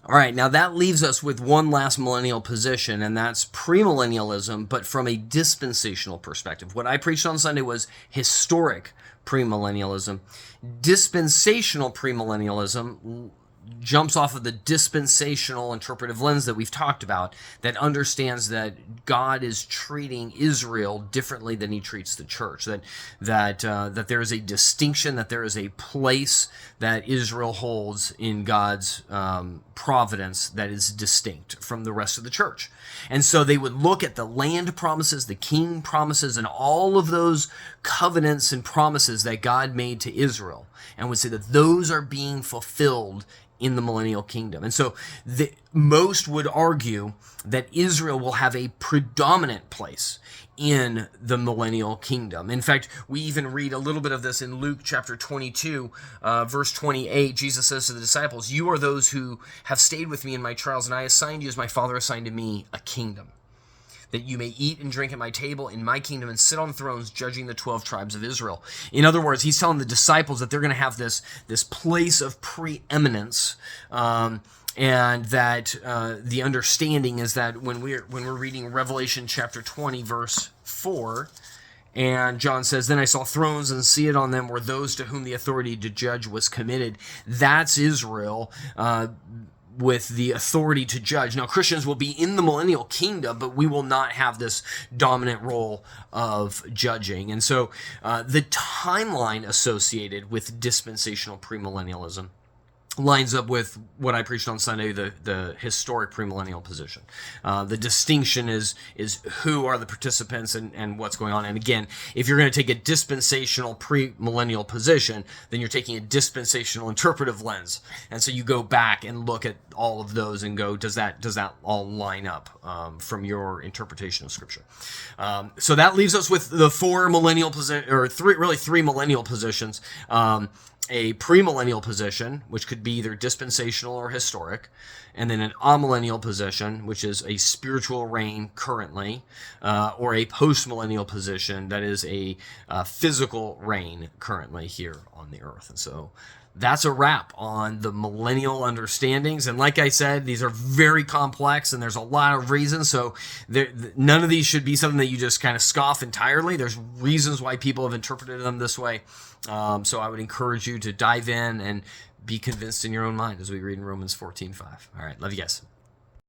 All right, now that leaves us with one last millennial position, and that's premillennialism, but from a dispensational perspective. What I preached on Sunday was historic premillennialism. Dispensational premillennialism jumps off of the dispensational interpretive lens that we've talked about, that understands that God is treating Israel differently than he treats the church, that there is a distinction, that there is a place that Israel holds in God's providence that is distinct from the rest of the church. And so they would look at the land promises, the king promises, and all of those covenants and promises that God made to Israel, and would say that those are being fulfilled in the millennial kingdom. And so most would argue that Israel will have a predominant place in the millennial kingdom. In fact, we even read a little bit of this in Luke chapter 22, verse 28. Jesus says to the disciples, "You are those who have stayed with me in my trials, and I assigned you, as my Father assigned to me, a kingdom, that you may eat and drink at my table in my kingdom and sit on thrones judging the 12 tribes of Israel." In other words, he's telling the disciples that they're going to have this place of preeminence, and that the understanding is that when we're reading Revelation chapter 20, verse 4, and John says, "Then I saw thrones, and seated on them were those to whom the authority to judge was committed." That's Israel, with the authority to judge. Now, Christians will be in the millennial kingdom, but we will not have this dominant role of judging. And so the timeline associated with dispensational premillennialism lines up with what I preached on Sunday, the historic premillennial position. The distinction is who are the participants and what's going on. And again, if you're going to take a dispensational premillennial position, then you're taking a dispensational interpretive lens. And so you go back and look at all of those and go, does that all line up from your interpretation of Scripture? So that leaves us with the four millennial position, or three millennial positions. A premillennial position, which could be either dispensational or historic, and then an amillennial position, which is a spiritual reign currently, or a postmillennial position that is a physical reign currently here on the earth. And so that's a wrap on the millennial understandings. And like I said, these are very complex, and there's a lot of reasons. So none of these should be something that you just kind of scoff entirely. There's reasons why people have interpreted them this way. So I would encourage you to dive in and be convinced in your own mind as we read in Romans 14:5. All right, love you guys.